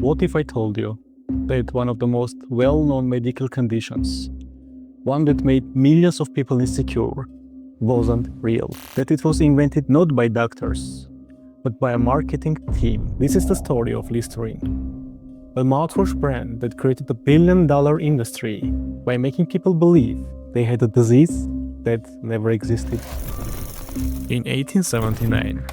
What if I told you that one of the most well-known medical conditions, one that made millions of people insecure, wasn't real? That it was invented not by doctors, but by a marketing team. This is the story of Listerine, a mouthwash brand that created a billion-dollar industry by making people believe they had a disease that never existed. In 1879,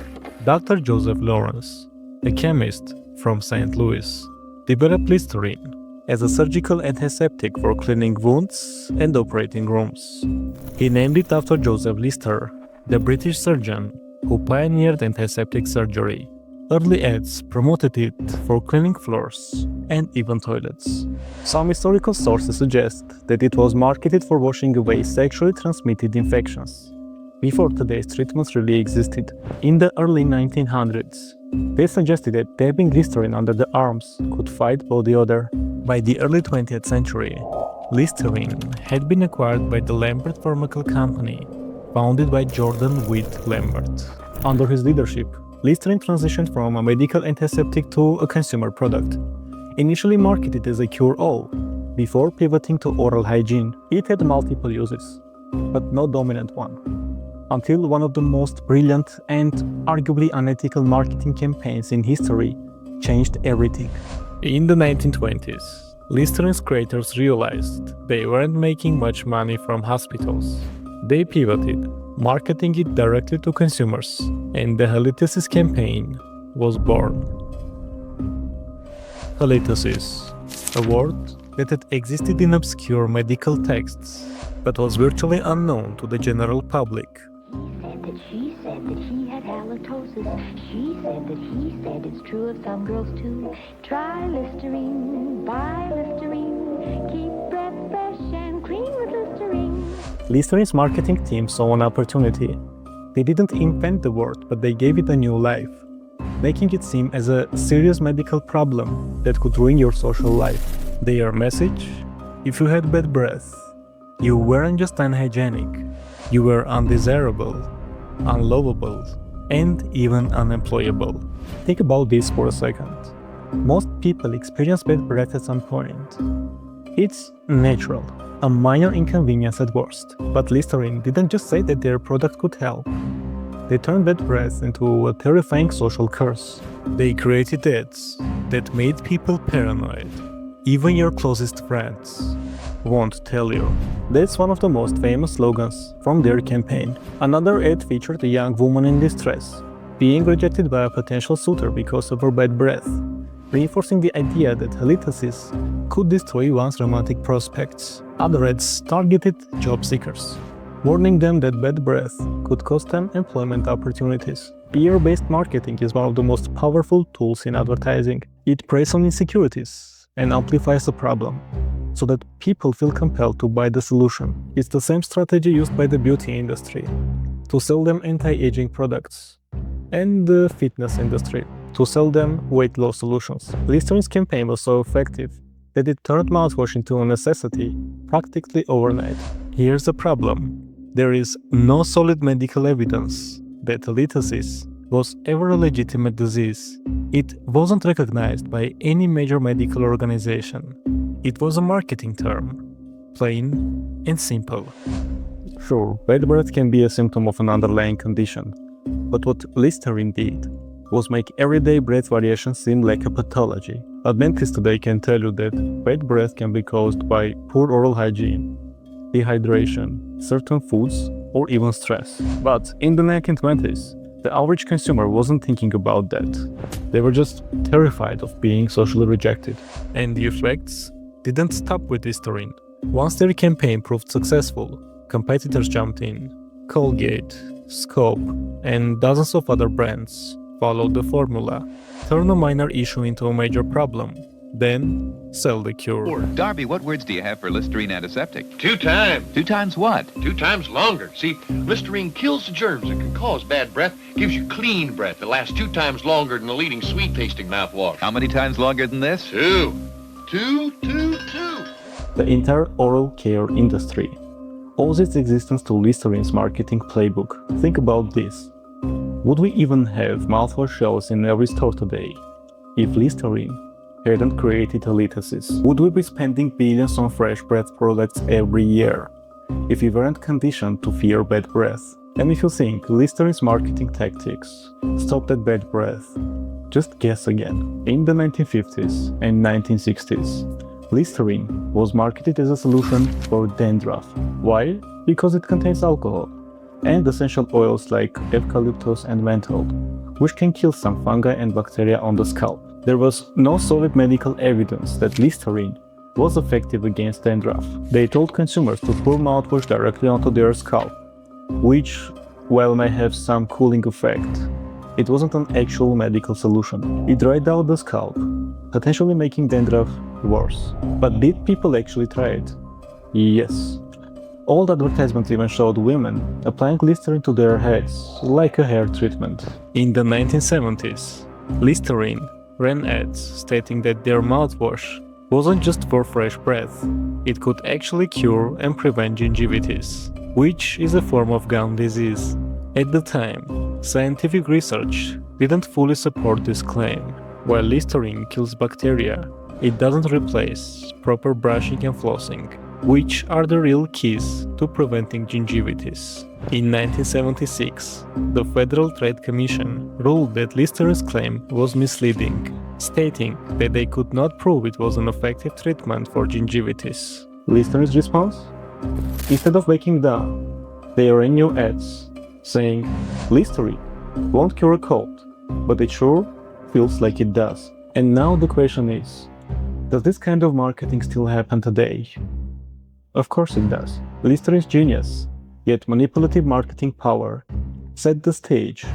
Dr. Joseph Lawrence, a chemist from St. Louis, developed Listerine as a surgical antiseptic for cleaning wounds and operating rooms. He named it after Joseph Lister, the British surgeon who pioneered antiseptic surgery. Early ads promoted it for cleaning floors and even toilets. Some historical sources suggest that it was marketed for washing away sexually transmitted infections, before today's treatments really existed. In the early 1900s, they suggested that dabbing Listerine under the arms could fight body odor. By the early 20th century, Listerine had been acquired by the Lambert Pharmacal Company, founded by Jordan Witt Lambert. Under his leadership, Listerine transitioned from a medical antiseptic to a consumer product. Initially marketed as a cure-all, before pivoting to oral hygiene, it had multiple uses, but no dominant one, until one of the most brilliant and arguably unethical marketing campaigns in history changed everything. In the 1920s, Listerine's creators realized they weren't making much money from hospitals. They pivoted, marketing it directly to consumers, and the halitosis campaign was born. Halitosis, a word that had existed in obscure medical texts, but was virtually unknown to the general public. She said that he had halitosis. She said that he said it's true of some girls too. Try Listerine, buy Listerine, keep breath fresh and clean with Listerine. Listerine's marketing team saw an opportunity. They didn't invent the word, but they gave it a new life, making it seem as a serious medical problem that could ruin your social life. Their message? If you had bad breath, you weren't just unhygienic, you were undesirable, unlovable, and even unemployable. Think about this for a second. Most people experience bad breath at some point. It's natural, a minor inconvenience at worst. But Listerine didn't just say that their product could help. They turned bad breath into a terrifying social curse. They created ads that made people paranoid. Even your closest friends won't tell you. That's one of the most famous slogans from their campaign. Another ad featured a young woman in distress, being rejected by a potential suitor because of her bad breath, reinforcing the idea that halitosis could destroy one's romantic prospects. Other ads targeted job seekers, warning them that bad breath could cost them employment opportunities. Fear-based marketing is one of the most powerful tools in advertising. It preys on insecurities and amplifies the problem, so that people feel compelled to buy the solution. It's the same strategy used by the beauty industry to sell them anti-aging products, and the fitness industry to sell them weight loss solutions. Listerine's campaign was so effective that it turned mouthwash into a necessity practically overnight. Here's the problem. There is no solid medical evidence that halitosis was ever a legitimate disease. It wasn't recognized by any major medical organization. It was a marketing term, plain and simple. Sure, bad breath can be a symptom of an underlying condition, but what Listerine did was make everyday breath variations seem like a pathology. A dentist today can tell you that bad breath can be caused by poor oral hygiene, dehydration, certain foods, or even stress. But in the 1920s, the average consumer wasn't thinking about that. They were just terrified of being socially rejected. And the effects didn't stop with Listerine. Once their campaign proved successful, competitors jumped in. Colgate, Scope, and dozens of other brands followed the formula. Turn a minor issue into a major problem, then sell the cure. Darby, what words do you have for Listerine antiseptic? 2 times. 2 times what? 2 times longer. See, Listerine kills the germs that can cause bad breath, gives you clean breath that lasts 2 times longer than the leading sweet-tasting mouthwash. How many times longer than this? 2. 2. The entire oral care industry owes its existence to Listerine's marketing playbook. Think about this. Would we even have mouthwash shelves in every store today if Listerine hadn't created halitosis, would we be spending billions on fresh breath products every year if we weren't conditioned to fear bad breath? And if you think Listerine's marketing tactics stopped at bad breath, just guess again. In the 1950s and 1960s, Listerine was marketed as a solution for dandruff. Why? Because it contains alcohol and essential oils like eucalyptus and menthol, which can kill some fungi and bacteria on the scalp. There was no solid medical evidence that Listerine was effective against dandruff. They told consumers to pour mouthwash directly onto their scalp, which, while may have some cooling effect, it wasn't an actual medical solution. It dried out the scalp, potentially making dandruff worse. But did people actually try it? Yes. Old advertisements even showed women applying Listerine to their heads, like a hair treatment. In the 1970s, Listerine ran ads stating that their mouthwash wasn't just for fresh breath, it could actually cure and prevent gingivitis, which is a form of gum disease. At the time, scientific research didn't fully support this claim. While Listerine kills bacteria, it doesn't replace proper brushing and flossing, which are the real keys to preventing gingivitis. In 1976, the Federal Trade Commission ruled that Listerine's claim was misleading, stating that they could not prove it was an effective treatment for gingivitis. Listerine's response? Instead of backing down, they ran new ads saying, "Listerine won't cure a cold, but it sure feels like it does." And now the question is, does this kind of marketing still happen today? Of course it does. Listerine's genius, yet manipulative marketing power, set the stage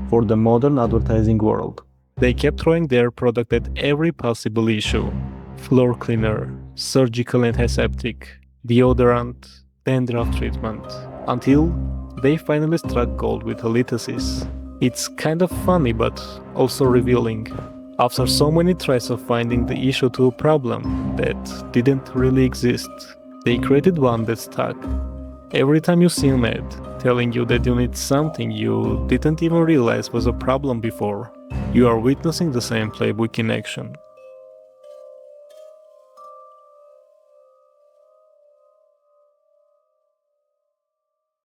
for the modern advertising world. They kept throwing their product at every possible issue: floor cleaner, surgical antiseptic, deodorant, dandruff treatment, until they finally struck gold with halitosis. It's kind of funny but also revealing. After so many tries of finding the issue to a problem that didn't really exist, they created one that stuck. Every time you see an ad telling you that you need something you didn't even realize was a problem before, you are witnessing the same playbook in action.